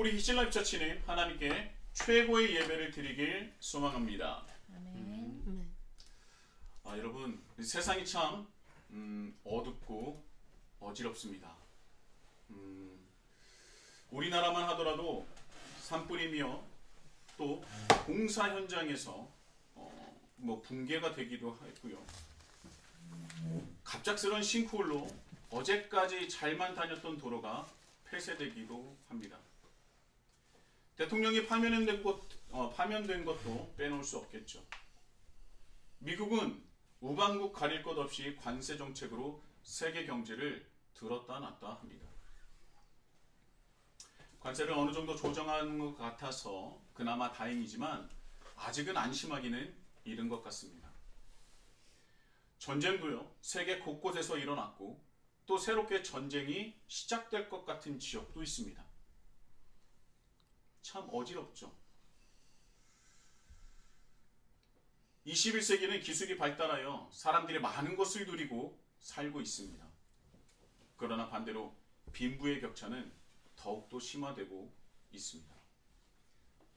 우리 히즐라이프 처치는 하나님께 최고의 예배를 드리길 소망합니다. 아멘. 여러분, 세상이 참 어둡고 어지럽습니다. 우리나라만 하더라도 산불이며 또 공사 현장에서 붕괴가 되기도 했고요. 갑작스러운 싱크홀로 어제까지 잘만 다녔던 도로가 폐쇄되기도 합니다. 대통령이 파면된 것도 빼놓을 수 없겠죠. 미국은 우방국 가릴 것 없이 관세 정책으로 세계 경제를 들었다 놨다 합니다. 관세를 어느 정도 조정한 것 같아서 그나마 다행이지만 아직은 안심하기는 이른 것 같습니다. 전쟁도요, 세계 곳곳에서 일어났고 또 새롭게 전쟁이 시작될 것 같은 지역도 있습니다. 참 어지럽죠. 21세기는 기술이 발달하여 사람들이 많은 것을 누리고 살고 있습니다. 그러나 반대로 빈부의 격차는 더욱더 심화되고 있습니다.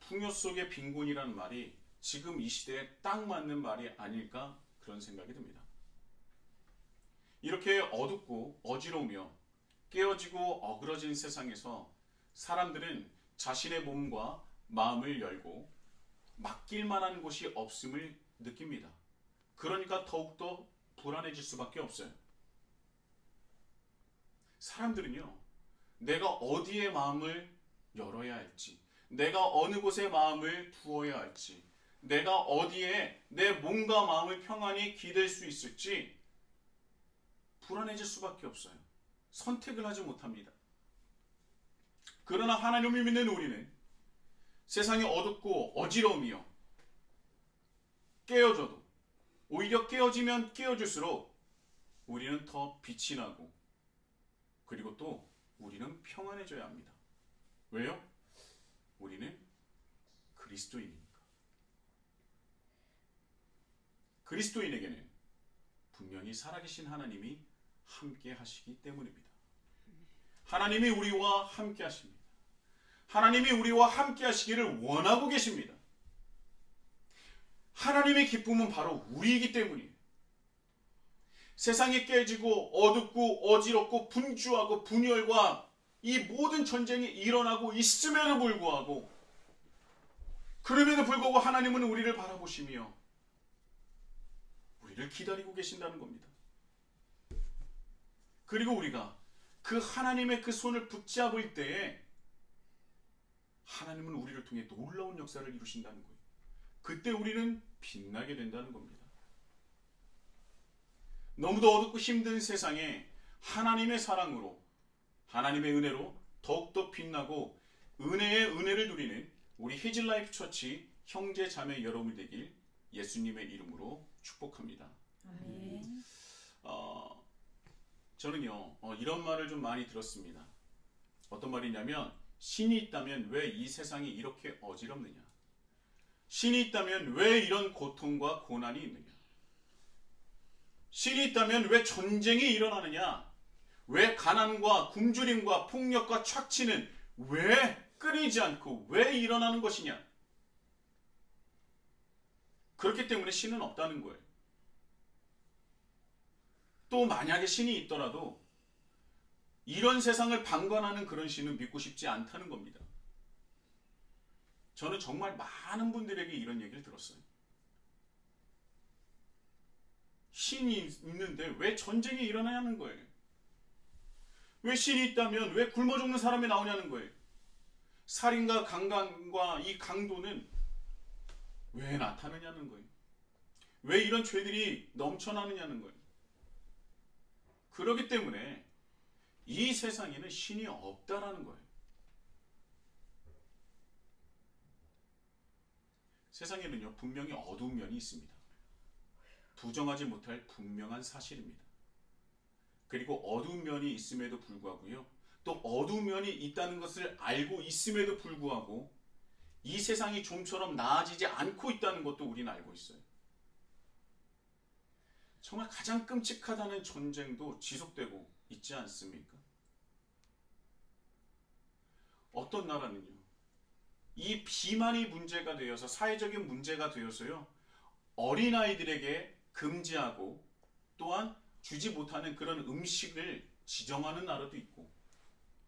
풍요 속의 빈곤이라는 말이 지금 이 시대에 딱 맞는 말이 아닐까 그런 생각이 듭니다. 이렇게 어둡고 어지러우며 깨어지고 어그러진 세상에서 사람들은 자신의 몸과 마음을 열고 맡길 만한 곳이 없음을 느낍니다. 그러니까 더욱더 불안해질 수밖에 없어요. 사람들은요, 내가 어디에 마음을 열어야 할지, 내가 어느 곳에 마음을 두어야 할지, 내가 어디에 내 몸과 마음을 평안히 기댈 수 있을지 불안해질 수밖에 없어요. 선택을 하지 못합니다. 그러나 하나님을 믿는 우리는 세상이 어둡고 어지러우며 깨어져도 오히려 깨어지면 깨어질수록 우리는 더 빛이 나고 그리고 또 우리는 평안해져야 합니다. 왜요? 우리는 그리스도인이니까. 그리스도인에게는 분명히 살아계신 하나님이 함께 하시기 때문입니다. 하나님이 우리와 함께 하십니다. 하나님이 우리와 함께 하시기를 원하고 계십니다. 하나님의 기쁨은 바로 우리이기 때문이에요. 세상이 깨지고 어둡고 어지럽고 분주하고 분열과 이 모든 전쟁이 일어나고 있음에도 불구하고 그럼에도 불구하고 하나님은 우리를 바라보시며 우리를 기다리고 계신다는 겁니다. 그리고 우리가 그 하나님의 그 손을 붙잡을 때에 하나님은 우리를 통해 놀라운 역사를 이루신다는 거예요. 그때 우리는 빛나게 된다는 겁니다. 너무도 어둡고 힘든 세상에 하나님의 사랑으로 하나님의 은혜로 더욱더 빛나고 은혜의 은혜를 누리는 우리 히즐라이프 처치 형제 자매 여러분이 되길 예수님의 이름으로 축복합니다. 아멘. 저는요 이런 말을 좀 많이 들었습니다. 어떤 말이냐면 신이 있다면 왜 이 세상이 이렇게 어지럽느냐? 신이 있다면 왜 이런 고통과 고난이 있느냐? 신이 있다면 왜 전쟁이 일어나느냐? 왜 가난과 굶주림과 폭력과 착취는 왜 끊이지 않고 왜 일어나는 것이냐? 그렇기 때문에 신은 없다는 거예요. 또 만약에 신이 있더라도 이런 세상을 방관하는 그런 신은 믿고 싶지 않다는 겁니다. 저는 정말 많은 분들에게 이런 얘기를 들었어요. 신이 있는데 왜 전쟁이 일어나냐는 거예요. 왜 신이 있다면 왜 굶어 죽는 사람이 나오냐는 거예요. 살인과 강간과 이 강도는 왜 나타나냐는 거예요. 왜 이런 죄들이 넘쳐나느냐는 거예요. 그렇기 때문에 이 세상에는 신이 없다라는 거예요. 세상에는요 분명히 어두운 면이 있습니다. 부정하지 못할 분명한 사실입니다. 그리고 어두운 면이 있음에도 불구하고요 또 어두운 면이 있다는 것을 알고 있음에도 불구하고 이 세상이 좀처럼 나아지지 않고 있다는 것도 우리는 알고 있어요. 정말 가장 끔찍하다는 전쟁도 지속되고 있지 않습니까? 어떤 나라는요 이 비만이 문제가 되어서 사회적인 문제가 되어서요. 어린아이들에게 금지하고 또한 주지 못하는 그런 음식을 지정하는 나라도 있고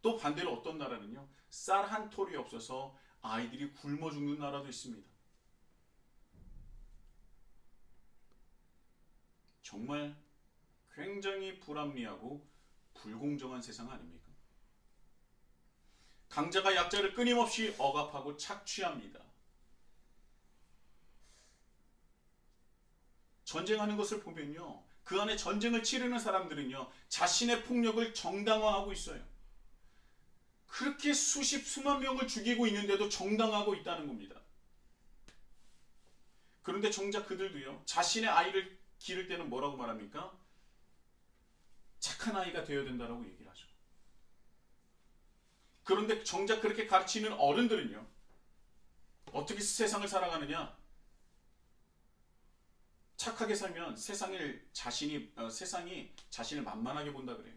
또 반대로 어떤 나라는요. 쌀 한 톨이 없어서 아이들이 굶어 죽는 나라도 있습니다. 정말 굉장히 불합리하고 불공정한 세상 아닙니까? 강자가 약자를 끊임없이 억압하고 착취합니다. 전쟁하는 것을 보면요. 그 안에 전쟁을 치르는 사람들은요. 자신의 폭력을 정당화하고 있어요. 그렇게 수만 명을 죽이고 있는데도 정당화하고 있다는 겁니다. 그런데 정작 그들도요. 자신의 아이를 기를 때는 뭐라고 말합니까? 착한 아이가 되어야 된다고 얘기를 하죠. 그런데 정작 그렇게 가르치는 어른들은요. 어떻게 세상을 살아가느냐? 착하게 살면 세상이 자신을 만만하게 본다 그래요.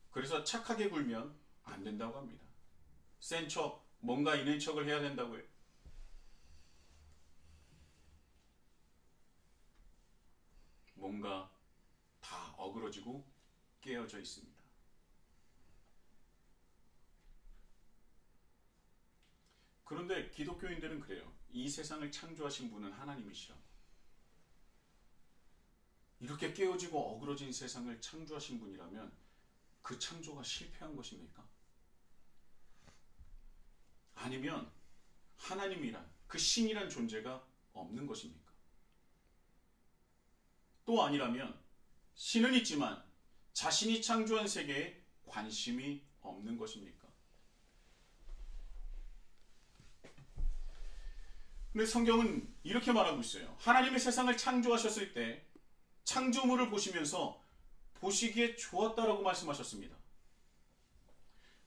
그래서 착하게 굴면 안 된다고 합니다. 센 척, 뭔가 이낸 척을 해야 된다고 해요. 뭔가 다 어그러지고 깨어져 있습니다. 그런데 기독교인들은 그래요. 이 세상을 창조하신 분은 하나님이시라고. 이렇게 깨어지고 어그러진 세상을 창조하신 분이라면 그 창조가 실패한 것입니까? 아니면 하나님이란 그 신이란 존재가 없는 것입니까? 또 아니라면 신은 있지만 자신이 창조한 세계에 관심이 없는 것입니까? 근데 성경은 이렇게 말하고 있어요. 하나님의 세상을 창조하셨을 때 창조물을 보시면서 보시기에 좋았다라고 말씀하셨습니다.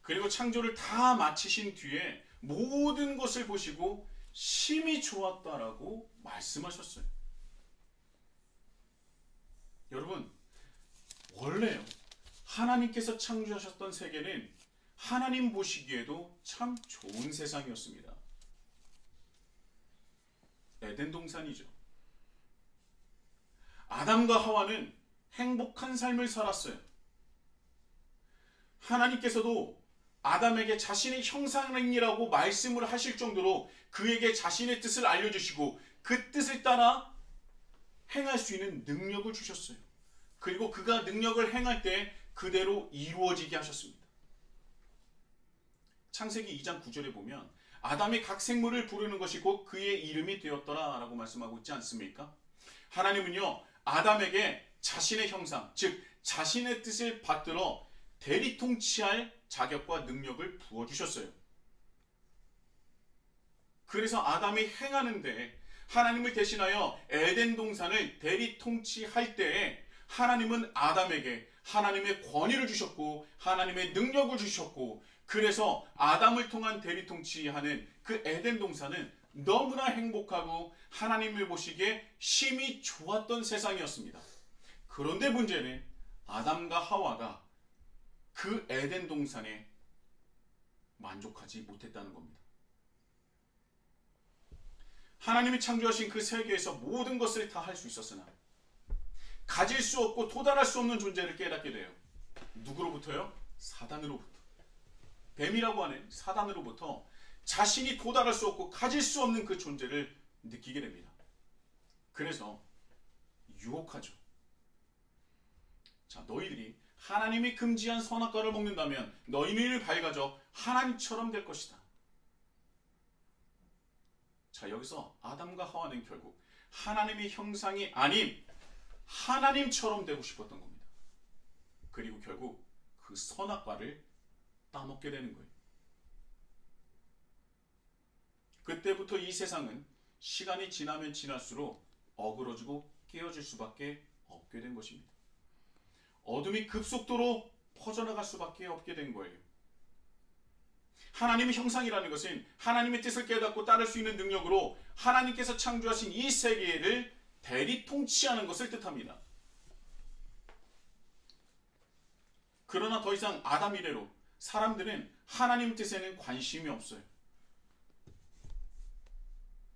그리고 창조를 다 마치신 뒤에 모든 것을 보시고 심히 좋았다라고 말씀하셨어요. 여러분, 원래요. 하나님께서 창조하셨던 세계는 하나님 보시기에도 참 좋은 세상이었습니다. 에덴 동산이죠. 아담과 하와는 행복한 삶을 살았어요. 하나님께서도 아담에게 자신의 형상이라고 말씀을 하실 정도로 그에게 자신의 뜻을 알려주시고 그 뜻을 따라 행할 수 있는 능력을 주셨어요. 그리고 그가 능력을 행할 때 그대로 이루어지게 하셨습니다. 창세기 2장 9절에 보면 아담이 각 생물을 부르는 것이 곧 그의 이름이 되었더라 라고 말씀하고 있지 않습니까? 하나님은요 아담에게 자신의 형상, 즉 자신의 뜻을 받들어 대리통치할 자격과 능력을 부어주셨어요. 그래서 아담이 행하는데 하나님을 대신하여 에덴 동산을 대리통치할 때에 하나님은 아담에게 하나님의 권위를 주셨고 하나님의 능력을 주셨고 그래서 아담을 통한 대리통치하는 그 에덴 동산은 너무나 행복하고 하나님을 보시기에 심히 좋았던 세상이었습니다. 그런데 문제는 아담과 하와가 그 에덴 동산에 만족하지 못했다는 겁니다. 하나님이 창조하신 그 세계에서 모든 것을 다 할 수 있었으나 가질 수 없고 도달할 수 없는 존재를 깨닫게 돼요. 누구로부터요? 사단으로부터. 뱀이라고 하는 사단으로부터 자신이 도달할 수 없고 가질 수 없는 그 존재를 느끼게 됩니다. 그래서 유혹하죠. 자, 너희들이 하나님이 금지한 선악과를 먹는다면 너희는 밝아져 하나님처럼 될 것이다. 자, 여기서 아담과 하와는 결국 하나님의 형상이 아닌 하나님처럼 되고 싶었던 겁니다. 그리고 결국 그 선악과를 따먹게 되는 거예요. 그때부터 이 세상은 시간이 지나면 지날수록 어그러지고 깨어질 수밖에 없게 된 것입니다. 어둠이 급속도로 퍼져나갈 수밖에 없게 된 거예요. 하나님의 형상이라는 것은 하나님의 뜻을 깨닫고 따를 수 있는 능력으로 하나님께서 창조하신 이 세계를 대리 통치하는 것을 뜻합니다. 그러나 더 이상 아담 이래로 사람들은 하나님 뜻에는 관심이 없어요.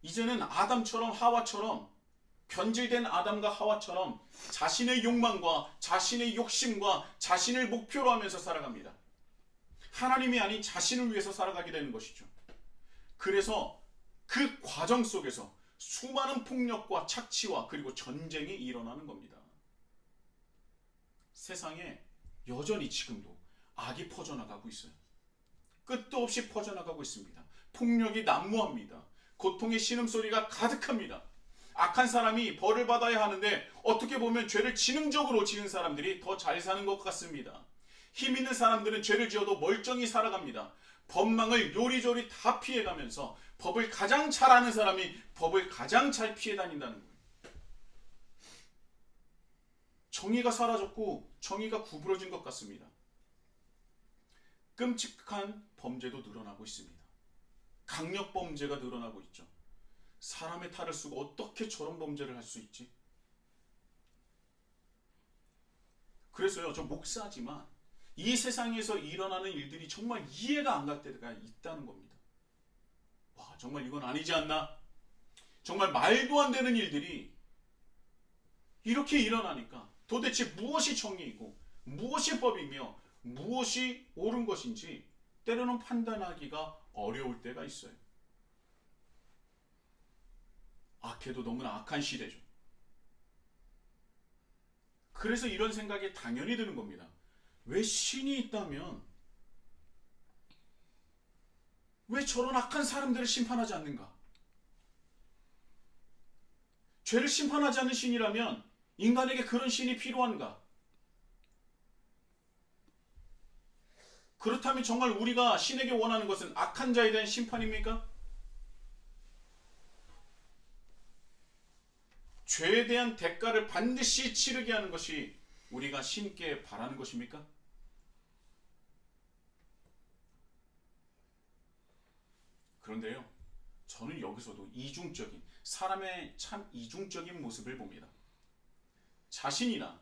이제는 아담처럼 하와처럼 변질된 아담과 하와처럼 자신의 욕망과 자신의 욕심과 자신을 목표로 하면서 살아갑니다. 하나님이 아닌 자신을 위해서 살아가게 되는 것이죠. 그래서 그 과정 속에서 수많은 폭력과 착취와 그리고 전쟁이 일어나는 겁니다. 세상에 여전히 지금도 악이 퍼져나가고 있어요. 끝도 없이 퍼져나가고 있습니다. 폭력이 난무합니다. 고통의 신음소리가 가득합니다. 악한 사람이 벌을 받아야 하는데 어떻게 보면 죄를 지능적으로 지은 사람들이 더 잘 사는 것 같습니다. 힘 있는 사람들은 죄를 지어도 멀쩡히 살아갑니다. 법망을 요리조리 다 피해가면서 법을 가장 잘 아는 사람이 법을 가장 잘 피해 다닌다는 거예요. 정의가 사라졌고 정의가 구부러진 것 같습니다. 끔찍한 범죄도 늘어나고 있습니다. 강력 범죄가 늘어나고 있죠. 사람의 탈을 쓰고 어떻게 저런 범죄를 할 수 있지? 그래서요, 저 목사지만 이 세상에서 일어나는 일들이 정말 이해가 안 갈 때가 있다는 겁니다. 와, 정말 이건 아니지 않나? 정말 말도 안 되는 일들이 이렇게 일어나니까 도대체 무엇이 정의이고 무엇이 법이며 무엇이 옳은 것인지 때로는 판단하기가 어려울 때가 있어요. 악해도 너무나 악한 시대죠. 그래서 이런 생각이 당연히 드는 겁니다. 왜 신이 있다면 왜 저런 악한 사람들을 심판하지 않는가? 죄를 심판하지 않는 신이라면 인간에게 그런 신이 필요한가? 그렇다면 정말 우리가 신에게 원하는 것은 악한 자에 대한 심판입니까? 죄에 대한 대가를 반드시 치르게 하는 것이 우리가 신께 바라는 것입니까? 그런데요, 저는 여기서도 이중적인, 사람의 참 이중적인 모습을 봅니다. 자신이나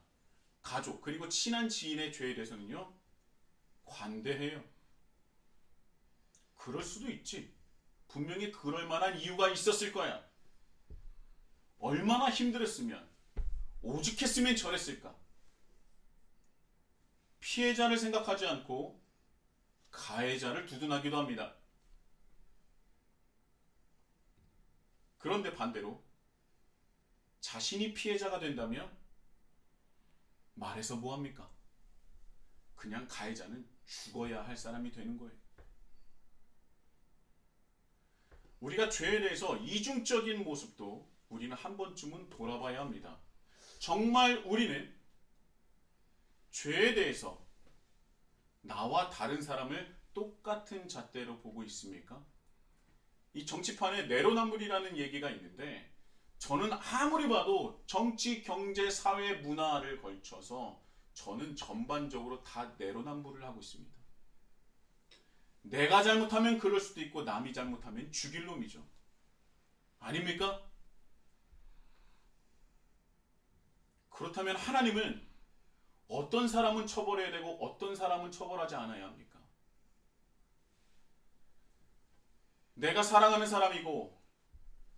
가족 그리고 친한 지인의 죄에 대해서는요, 관대해요. 그럴 수도 있지. 분명히 그럴 만한 이유가 있었을 거야. 얼마나 힘들었으면, 오죽했으면 저랬을까. 피해자를 생각하지 않고 가해자를 두둔하기도 합니다. 그런데 반대로 자신이 피해자가 된다면 말해서 뭐합니까? 그냥 가해자는 죽어야 할 사람이 되는 거예요. 우리가 죄에 대해서 이중적인 모습도 우리는 한 번쯤은 돌아봐야 합니다. 정말 우리는 죄에 대해서 나와 다른 사람을 똑같은 잣대로 보고 있습니까? 이 정치판에 내로남불이라는 얘기가 있는데, 저는 아무리 봐도 정치, 경제, 사회, 문화를 걸쳐서 저는 전반적으로 다 내로남불을 하고 있습니다. 내가 잘못하면 그럴 수도 있고 남이 잘못하면 죽일 놈이죠. 아닙니까? 그렇다면 하나님은 어떤 사람은 처벌해야 되고 어떤 사람은 처벌하지 않아야 합니까? 내가 사랑하는 사람이고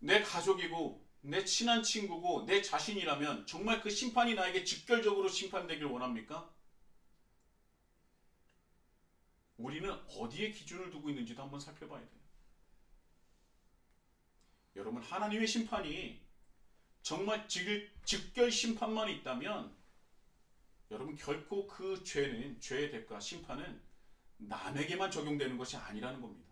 내 가족이고 내 친한 친구고 내 자신이라면 정말 그 심판이 나에게 직결적으로 심판되길 원합니까? 우리는 어디에 기준을 두고 있는지도 한번 살펴봐야 돼요. 여러분, 하나님의 심판이 정말 직결 심판만 있다면 여러분, 결코 그 죄는, 죄의 대가, 심판은 남에게만 적용되는 것이 아니라는 겁니다.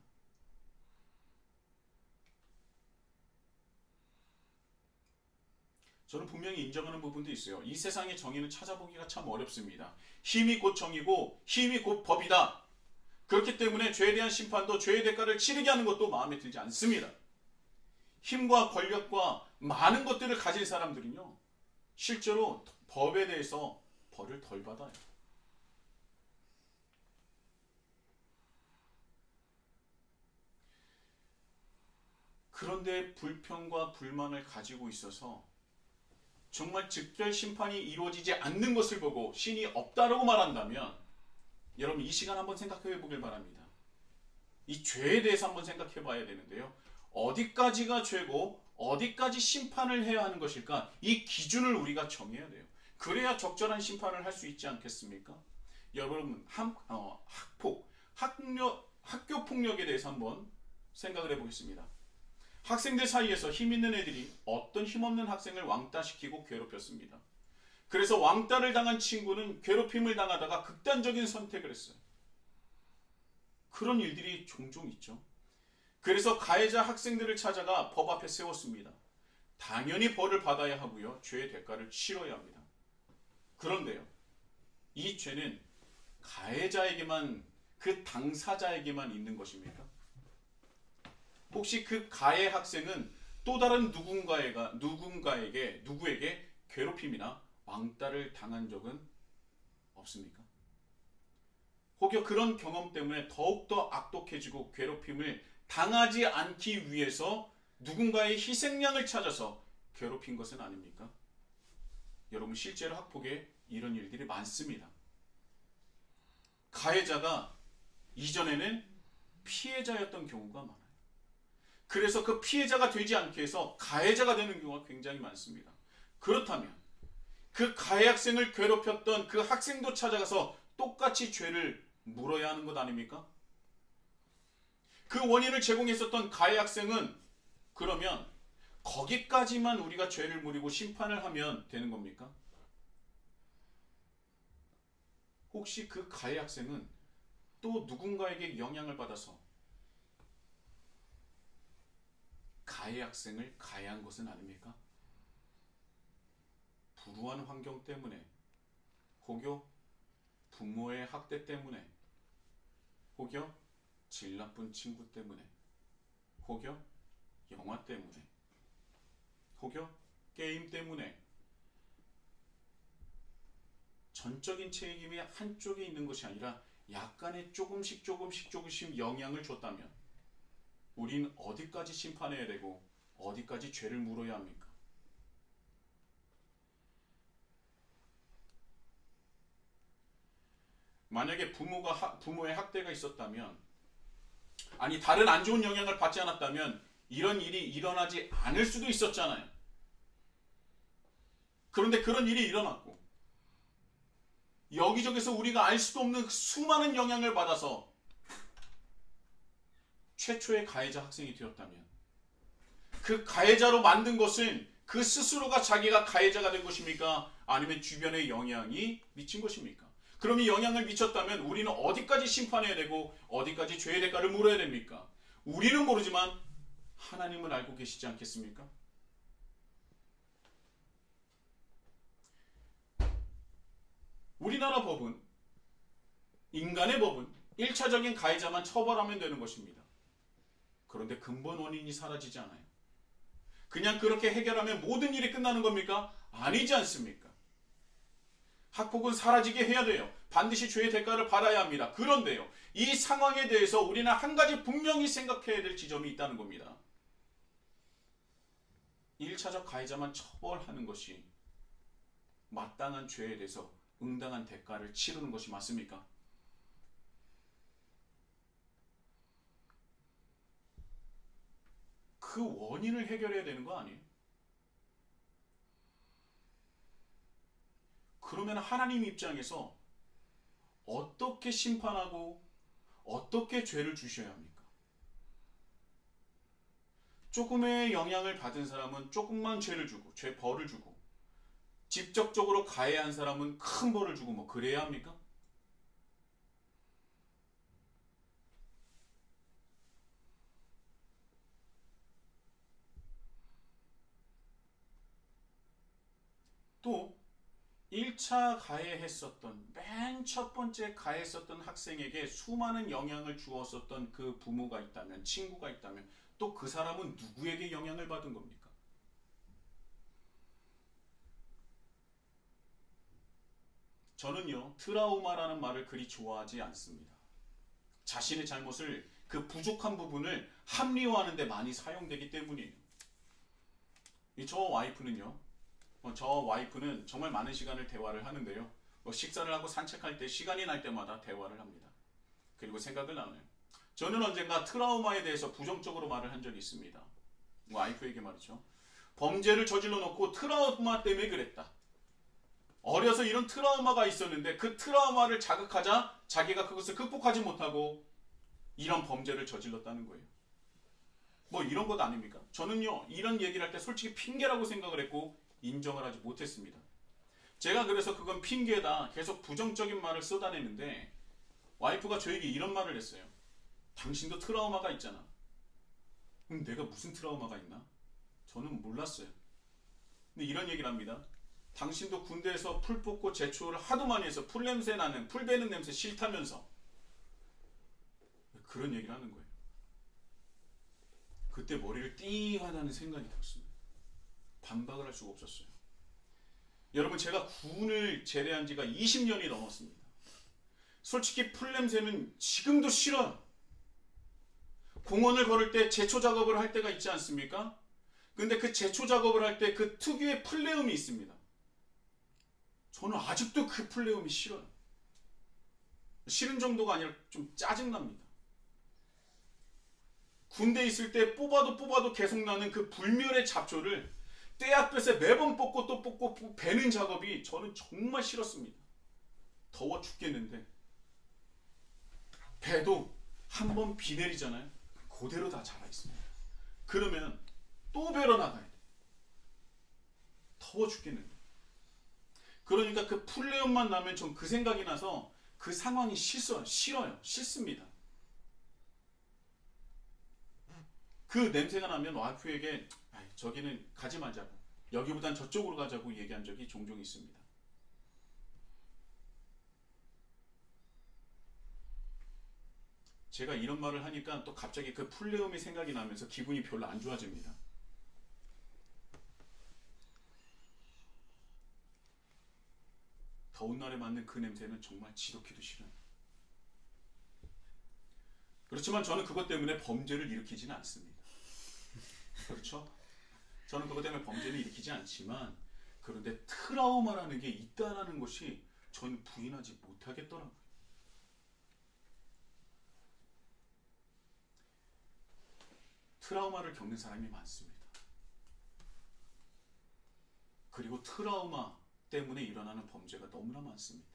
저는 분명히 인정하는 부분도 있어요. 이 세상의 정의는 찾아보기가 참 어렵습니다. 힘이 곧 정의고 힘이 곧 법이다. 그렇기 때문에 죄에 대한 심판도 죄의 대가를 치르게 하는 것도 마음에 들지 않습니다. 힘과 권력과 많은 것들을 가진 사람들은요, 실제로 법에 대해서 벌을 덜 받아요. 그런데 불평과 불만을 가지고 있어서 정말 직결 심판이 이루어지지 않는 것을 보고 신이 없다라고 말한다면, 여러분 이 시간 한번 생각해 보길 바랍니다. 이 죄에 대해서 한번 생각해 봐야 되는데요. 어디까지가 죄고 어디까지 심판을 해야 하는 것일까? 이 기준을 우리가 정해야 돼요. 그래야 적절한 심판을 할 수 있지 않겠습니까? 여러분, 학교 폭력에 대해서 한번 생각을 해보겠습니다. 학생들 사이에서 힘 있는 애들이 어떤 힘없는 학생을 왕따시키고 괴롭혔습니다. 그래서 왕따를 당한 친구는 괴롭힘을 당하다가 극단적인 선택을 했어요. 그런 일들이 종종 있죠. 그래서 가해자 학생들을 찾아가 법 앞에 세웠습니다. 당연히 벌을 받아야 하고요. 죄의 대가를 치러야 합니다. 그런데요, 이 죄는 가해자에게만, 그 당사자에게만 있는 것입니까? 혹시 그 가해 학생은 또 다른 누구에게 괴롭힘이나 왕따를 당한 적은 없습니까? 혹여 그런 경험 때문에 더욱더 악독해지고 괴롭힘을 당하지 않기 위해서 누군가의 희생양을 찾아서 괴롭힌 것은 아닙니까? 여러분, 실제로 학폭에 이런 일들이 많습니다. 가해자가 이전에는 피해자였던 경우가 많아요. 그래서 그 피해자가 되지 않게 해서 가해자가 되는 경우가 굉장히 많습니다. 그렇다면 그 가해 학생을 괴롭혔던 그 학생도 찾아가서 똑같이 죄를 물어야 하는 것 아닙니까? 그 원인을 제공했었던 가해 학생은 그러면 거기까지만 우리가 죄를 물이고 심판을 하면 되는 겁니까? 혹시 그 가해 학생은 또 누군가에게 영향을 받아서 가해 학생을 가해한 것은 아닙니까? 불우한 환경 때문에, 혹여 부모의 학대 때문에, 혹여 질 나쁜 친구 때문에, 혹여 영화 때문에, 혹여 게임 때문에 전적인 책임이 한쪽에 있는 것이 아니라 약간의 조금씩 영향을 줬다면 우린 어디까지 심판해야 되고 어디까지 죄를 물어야 합니까? 만약에 부모의 학대가 있었다면, 아니 다른 안 좋은 영향을 받지 않았다면 이런 일이 일어나지 않을 수도 있었잖아요. 그런데 그런 일이 일어났고 여기저기서 우리가 알 수도 없는 수많은 영향을 받아서 최초의 가해자 학생이 되었다면 그 가해자로 만든 것은 그 스스로가 자기가 가해자가 된 것입니까? 아니면 주변의 영향이 미친 것입니까? 그럼 이 영향을 미쳤다면 우리는 어디까지 심판해야 되고 어디까지 죄의 대가를 물어야 됩니까? 우리는 모르지만 하나님은 알고 계시지 않겠습니까? 우리나라 법은, 인간의 법은 1차적인 가해자만 처벌하면 되는 것입니다. 그런데 근본 원인이 사라지지 않아요. 그냥 그렇게 해결하면 모든 일이 끝나는 겁니까? 아니지 않습니까? 학폭은 사라지게 해야 돼요. 반드시 죄의 대가를 받아야 합니다. 그런데요, 이 상황에 대해서 우리는 한 가지 분명히 생각해야 될 지점이 있다는 겁니다. 1차적 가해자만 처벌하는 것이 마땅한 죄에 대해서 응당한 대가를 치르는 것이 맞습니까? 그 원인을 해결해야 되는 거 아니에요? 그러면 하나님 입장에서 어떻게 심판하고 어떻게 죄를 주셔야 합니까? 조금의 영향을 받은 사람은 조금만 죄를 주고, 벌을 주고, 직접적으로 가해한 사람은 큰 벌을 주고, 뭐 그래야 합니까? 또 1차 가해했었던, 맨 첫 번째 가해했었던 학생에게 수많은 영향을 주었었던 그 부모가 있다면, 친구가 있다면 또 그 사람은 누구에게 영향을 받은 겁니까? 저는요, 트라우마라는 말을 그리 좋아하지 않습니다. 자신의 잘못을, 그 부족한 부분을 합리화하는 데 많이 사용되기 때문이에요. 저 와이프는 정말 많은 시간을 대화를 하는데요. 식사를 하고 산책할 때 시간이 날 때마다 대화를 합니다. 그리고 생각을 나눠요. 저는 언젠가 트라우마에 대해서 부정적으로 말을 한 적이 있습니다. 와이프에게 말이죠. 범죄를 저질러 놓고 트라우마 때문에 그랬다. 어려서 이런 트라우마가 있었는데 그 트라우마를 자극하자 자기가 그것을 극복하지 못하고 이런 범죄를 저질렀다는 거예요. 뭐 이런 것 아닙니까? 저는요, 이런 얘기를 할 때 솔직히 핑계라고 생각을 했고 인정을 하지 못했습니다. 제가 그래서 그건 핑계다 계속 부정적인 말을 쏟아내는데 와이프가 저에게 이런 말을 했어요. 당신도 트라우마가 있잖아. 그럼 내가 무슨 트라우마가 있나? 저는 몰랐어요. 근데 이런 얘기를 합니다. 당신도 군대에서 풀 뽑고 제초를 하도 많이 해서 풀 냄새 나는, 풀 배는 냄새 싫다면서. 그런 얘기를 하는 거예요. 그때 머리를 띵 하다는 생각이 들었습니다. 반박을 할 수가 없었어요. 여러분, 제가 군을 제대한 지가 20년이 넘었습니다. 솔직히 풀 냄새는 지금도 싫어요. 공원을 걸을 때 제초 작업을 할 때가 있지 않습니까? 근데 그 제초 작업을 할 때 그 특유의 플레움이 있습니다. 저는 아직도 그 플레움이 싫어요. 싫은 정도가 아니라 좀 짜증납니다. 군대에 있을 때 뽑아도 계속 나는 그 불멸의 잡초를 떼약볕에 매번 뽑고 또 뽑고 베는 작업이 저는 정말 싫었습니다. 더워 죽겠는데 배도 한번 비 내리잖아요. 그대로 다 자라 있습니다. 그러면 또 베러 나가야 돼. 더워 죽겠는데. 그러니까 그 풀레음만 나면 전 그 생각이 나서 그 상황이 싫어요. 싫습니다. 그 냄새가 나면 와이프에게 저기는 가지 말자고, 여기보단 저쪽으로 가자고 얘기한 적이 종종 있습니다. 제가 이런 말을 하니까 또 갑자기 그 풀레음이 생각이 나면서 기분이 별로 안 좋아집니다. 더운 날에 맡는 그 냄새는 정말 지독히도 싫어요. 그렇지만 저는 그것 때문에 범죄를 일으키지는 않습니다. 그렇죠? 저는 그것 때문에 범죄를 일으키지 않지만, 그런데 트라우마라는 게 있다는 것이 저는 부인하지 못하겠더라고요. 트라우마를 겪는 사람이 많습니다. 그리고 트라우마 때문에 일어나는 범죄가 너무나 많습니다.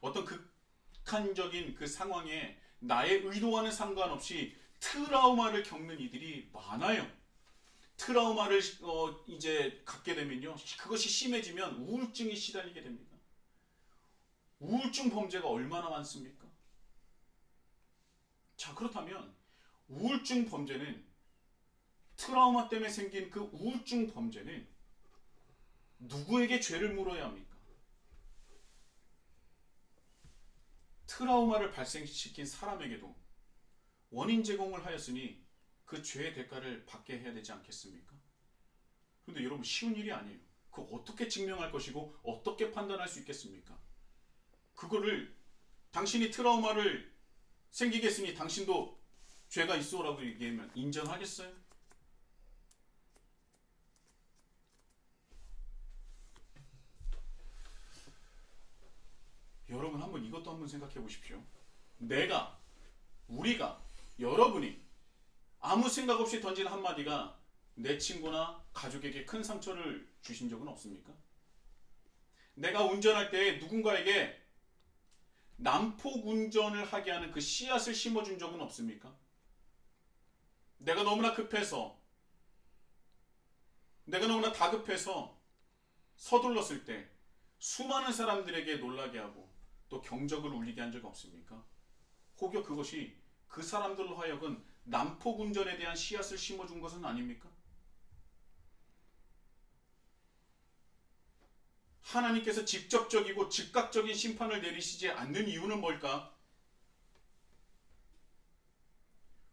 어떤 극한적인 그 상황에 나의 의도와는 상관없이 트라우마를 겪는 이들이 많아요. 트라우마를 이제 갖게 되면요, 그것이 심해지면 우울증이 시달리게 됩니다. 우울증 범죄가 얼마나 많습니까? 자, 그렇다면 우울증 범죄는, 트라우마 때문에 생긴 그 우울증 범죄는 누구에게 죄를 물어야 합니까? 트라우마를 발생시킨 사람에게도 원인 제공을 하였으니 그 죄의 대가를 받게 해야 되지 않겠습니까? 그런데 여러분, 쉬운 일이 아니에요. 그거 어떻게 증명할 것이고 어떻게 판단할 수 있겠습니까? 그거를 당신이 트라우마를 생기게 했으니 당신도 죄가 있어라고 얘기하면 인정하겠어요? 여러분, 한번 이것도 한번 생각해 보십시오. 우리가, 여러분이 아무 생각 없이 던진 한마디가 내 친구나 가족에게 큰 상처를 주신 적은 없습니까? 내가 운전할 때 누군가에게 난폭 운전을 하게 하는 그 씨앗을 심어준 적은 없습니까? 내가 너무나 다급해서 서둘렀을 때 수많은 사람들에게 놀라게 하고 또 경적을 울리게 한 적 없습니까? 혹여 그것이 그 사람들로 하여금 난폭 운전에 대한 씨앗을 심어준 것은 아닙니까? 하나님께서 직접적이고 즉각적인 심판을 내리시지 않는 이유는 뭘까?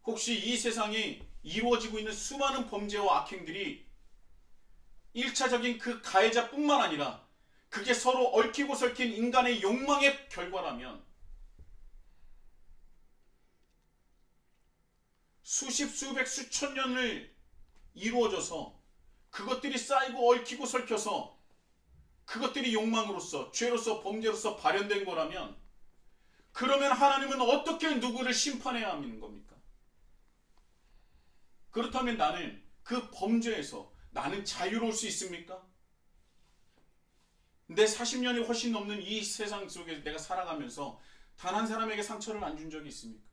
혹시 이 세상에 이루어지고 있는 수많은 범죄와 악행들이 1차적인 그 가해자뿐만 아니라 그게 서로 얽히고 설킨 인간의 욕망의 결과라면, 수십, 수백, 수천 년을 이루어져서 그것들이 쌓이고 얽히고 설켜서 그것들이 욕망으로서, 죄로서, 범죄로서 발현된 거라면 그러면 하나님은 어떻게 누구를 심판해야 하는 겁니까? 그렇다면 나는 그 범죄에서 나는 자유로울 수 있습니까? 내 40년이 훨씬 넘는 이 세상 속에 내가 살아가면서 단 한 사람에게 상처를 안 준 적이 있습니까?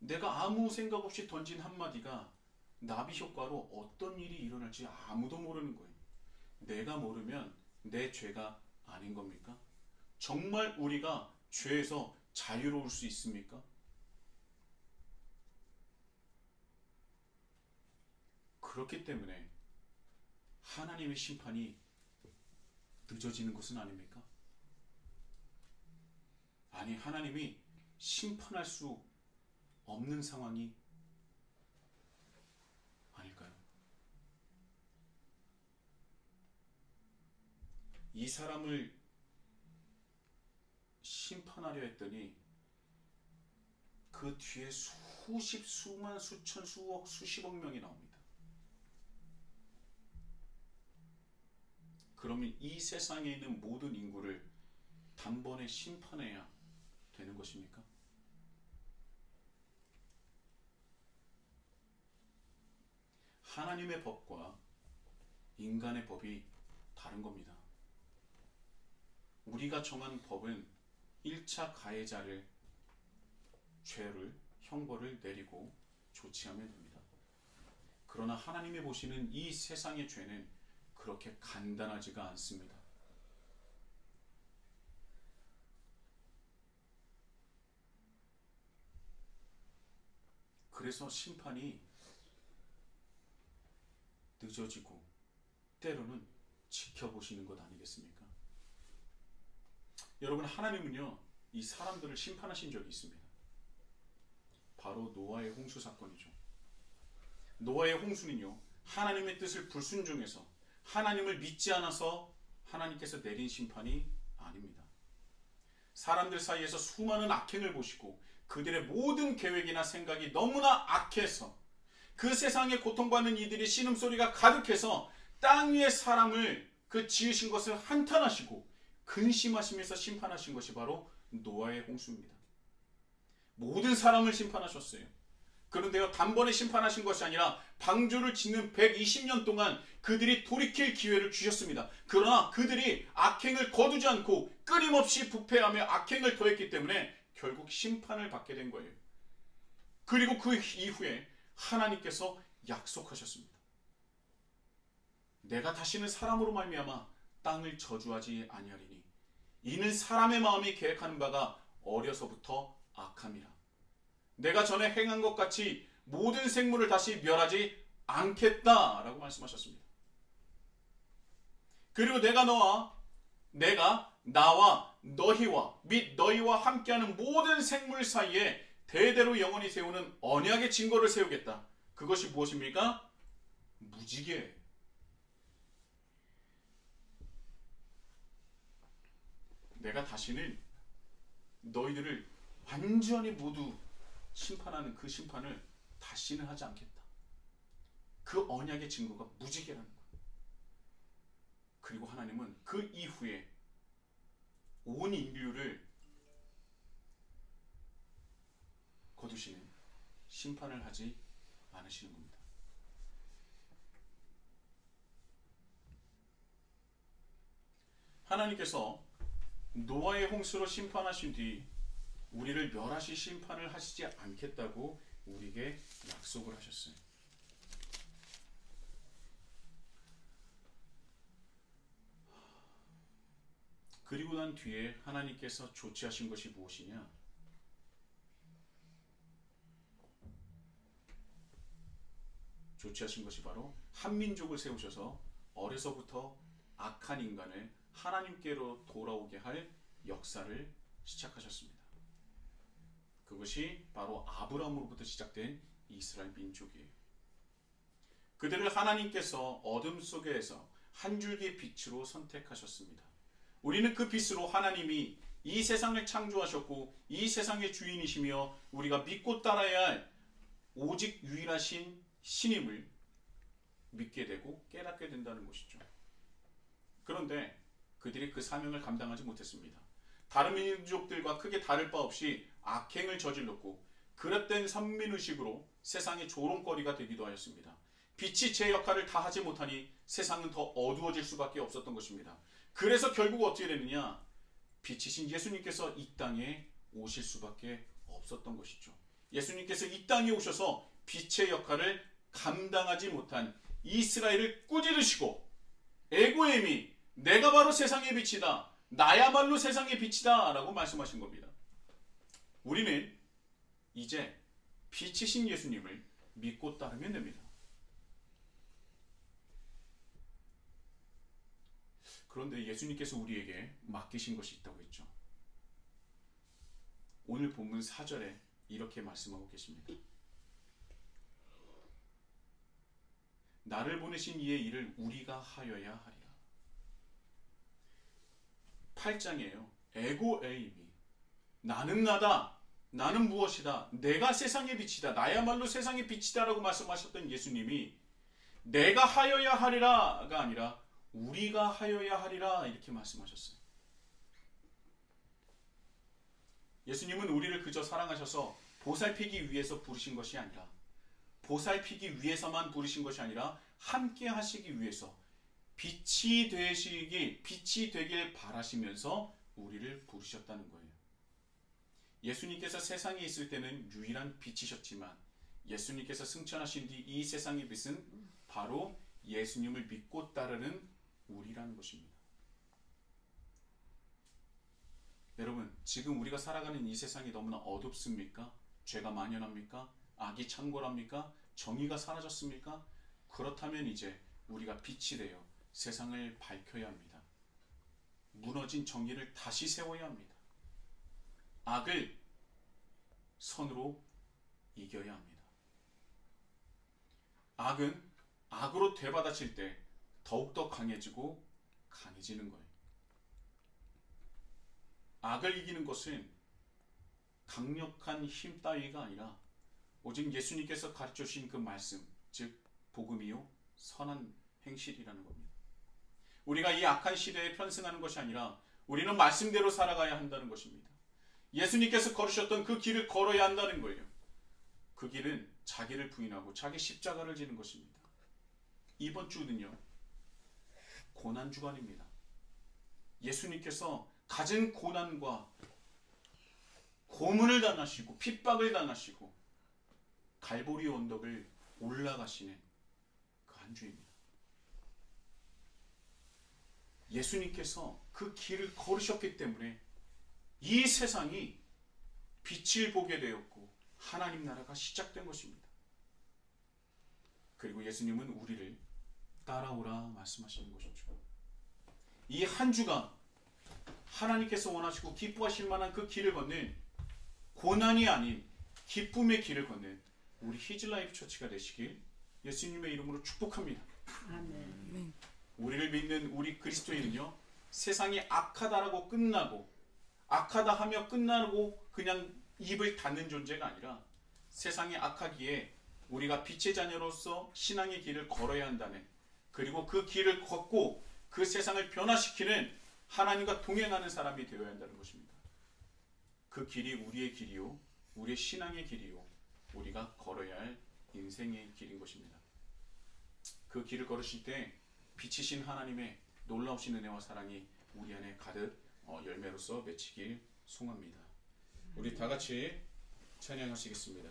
내가 아무 생각 없이 던진 한마디가 나비 효과로 어떤 일이 일어날지 아무도 모르는 거예요. 내가 모르면 내 죄가 아닌 겁니까? 정말 우리가 죄에서 자유로울 수 있습니까? 그렇기 때문에 하나님의 심판이 늦어지는 것은 아닙니까? 아니, 하나님이 심판할 수 없는 상황이 아닐까요? 이 사람을 심판하려 했더니 그 뒤에 수십, 수만, 수천, 수억, 수십억 명이 나옵니다. 그러면 이 세상에 있는 모든 인구를 단번에 심판해야 되는 것입니까? 하나님의 법과 인간의 법이 다른 겁니다. 우리가 정한 법은 1차 가해자를 죄를 형벌을 내리고 조치하면 됩니다. 그러나 하나님이 보시는 이 세상의 죄는 그렇게 간단하지가 않습니다. 그래서 심판이 늦어지고 때로는 지켜보시는 것 아니겠습니까? 여러분, 하나님은요, 이 사람들을 심판하신 적이 있습니다. 바로 노아의 홍수 사건이죠. 노아의 홍수는요, 하나님의 뜻을 불순종해서 하나님을 믿지 않아서 하나님께서 내린 심판이 아닙니다. 사람들 사이에서 수많은 악행을 보시고 그들의 모든 계획이나 생각이 너무나 악해서 그 세상에 고통받는 이들이 신음소리가 가득해서 땅 위의 사람을 그 지으신 것을 한탄하시고 근심하시면서 심판하신 것이 바로 노아의 홍수입니다. 모든 사람을 심판하셨어요. 그런데요, 단번에 심판하신 것이 아니라 방주를 짓는 120년 동안 그들이 돌이킬 기회를 주셨습니다. 그러나 그들이 악행을 거두지 않고 끊임없이 부패하며 악행을 더했기 때문에 결국 심판을 받게 된 거예요. 그리고 그 이후에 하나님께서 약속하셨습니다. 내가 다시는 사람으로 말미암아 땅을 저주하지 아니하리니 이는 사람의 마음이 계획하는 바가 어려서부터 악함이라. 내가 전에 행한 것 같이 모든 생물을 다시 멸하지 않겠다라고 말씀하셨습니다. 그리고 내가 나와 너희와 및 너희와 함께하는 모든 생물 사이에 대대로 영원히 세우는 언약의 증거를 세우겠다. 그것이 무엇입니까? 무지개. 내가 다시는 너희들을 완전히 모두 심판하는 그 심판을 다시는 하지 않겠다. 그 언약의 증거가 무지개라는 거예요. 그리고 하나님은 그 이후에 온 인류를 거두시는 심판을 하지 않으시는 겁니다. 하나님께서 노아의 홍수로 심판하신 뒤 우리를 멸하시 심판을 하시지 않겠다고 우리에게 약속을 하셨어요. 그리고 난 뒤에 하나님께서 조치하신 것이 무엇이냐? 조치하신 것이 바로 한 민족을 세우셔서 어려서부터 악한 인간을 하나님께로 돌아오게 할 역사를 시작하셨습니다. 그것이 바로 아브라함으로부터 시작된 이스라엘 민족이에요. 그들을 하나님께서 어둠 속에서 한 줄기의 빛으로 선택하셨습니다. 우리는 그 빛으로 하나님이 이 세상을 창조하셨고 이 세상의 주인이시며 우리가 믿고 따라야 할 오직 유일하신 신임을 믿게 되고 깨닫게 된다는 것이죠. 그런데 그들이 그 사명을 감당하지 못했습니다. 다른 민족들과 크게 다를 바 없이 악행을 저질렀고 그릇된 선민의식으로 세상의 조롱거리가 되기도 하였습니다. 빛이 제 역할을 다 하지 못하니 세상은 더 어두워질 수밖에 없었던 것입니다. 그래서 결국 어떻게 되느냐? 빛이신 예수님께서 이 땅에 오실 수밖에 없었던 것이죠. 예수님께서 이 땅에 오셔서 빛의 역할을 감당하지 못한 이스라엘을 꾸짖으시고 에고엠이 내가 바로 세상의 빛이다. 나야말로 세상의 빛이다. 라고 말씀하신 겁니다. 우리는 이제 빛이신 예수님을 믿고 따르면 됩니다. 그런데 예수님께서 우리에게 맡기신 것이 있다고 했죠. 오늘 본문 4절에 이렇게 말씀하고 계십니다. 나를 보내신 이의 일을 우리가 하여야 하리라. 8장이에요. 에고에임이 나는 나다. 나는 무엇이다. 내가 세상의 빛이다. 나야말로 세상의 빛이다 라고 말씀하셨던 예수님이 내가 하여야 하리라가 아니라 우리가 하여야 하리라 이렇게 말씀하셨어요. 예수님은 우리를 그저 사랑하셔서 보살피기 위해서 부르신 것이 아니라 보살피기 위해서만 부르신 것이 아니라 함께 하시기 위해서 빛이 되길 바라시면서 우리를 부르셨다는 거예요. 예수님께서 세상에 있을 때는 유일한 빛이셨지만 예수님께서 승천하신 뒤 이 세상의 빛은 바로 예수님을 믿고 따르는 우리라는 것입니다. 여러분, 지금 우리가 살아가는 이 세상이 너무나 어둡습니까? 죄가 만연합니까? 악이 창궐합니까? 정의가 사라졌습니까? 그렇다면 이제 우리가 빛이 되어 세상을 밝혀야 합니다. 무너진 정의를 다시 세워야 합니다. 악을 선으로 이겨야 합니다. 악은 악으로 되받아칠 때 더욱더 강해지고 강해지는 거예요. 악을 이기는 것은 강력한 힘 따위가 아니라 오직 예수님께서 가르쳐 주신 그 말씀, 즉 복음이요 선한 행실이라는 겁니다. 우리가 이 악한 시대에 편승하는 것이 아니라 우리는 말씀대로 살아가야 한다는 것입니다. 예수님께서 걸으셨던 그 길을 걸어야 한다는 거예요. 그 길은 자기를 부인하고 자기 십자가를 지는 것입니다. 이번 주는요, 고난주간입니다. 예수님께서 가진 고난과 고문을 당하시고 핍박을 당하시고 갈보리 언덕을 올라가시는 그 한 주입니다. 예수님께서 그 길을 걸으셨기 때문에 이 세상이 빛을 보게 되었고 하나님 나라가 시작된 것입니다. 그리고 예수님은 우리를 따라오라 말씀하시는 것이죠. 이 한 주가 하나님께서 원하시고 기뻐하실 만한 그 길을 걷는 고난이 아닌 기쁨의 길을 걷는 우리 히즈라이프 처치가 되시길 예수님의 이름으로 축복합니다. 아멘. 우리를 믿는 우리 그리스도인은요, 세상이 악하다라고 끝나고 악하다 하며 끝나고 그냥 입을 닫는 존재가 아니라 세상이 악하기에 우리가 빛의 자녀로서 신앙의 길을 걸어야 한다는, 그리고 그 길을 걷고 그 세상을 변화시키는 하나님과 동행하는 사람이 되어야 한다는 것입니다. 그 길이 우리의 길이요, 우리의 신앙의 길이요, 우리가 걸어야 할 인생의 길인 것입니다. 그 길을 걸으실 때 빛이신 하나님의 놀라우신 은혜와 사랑이 우리 안에 가득 열매로서 맺히길 소망합니다. 우리 다 같이 찬양하시겠습니다.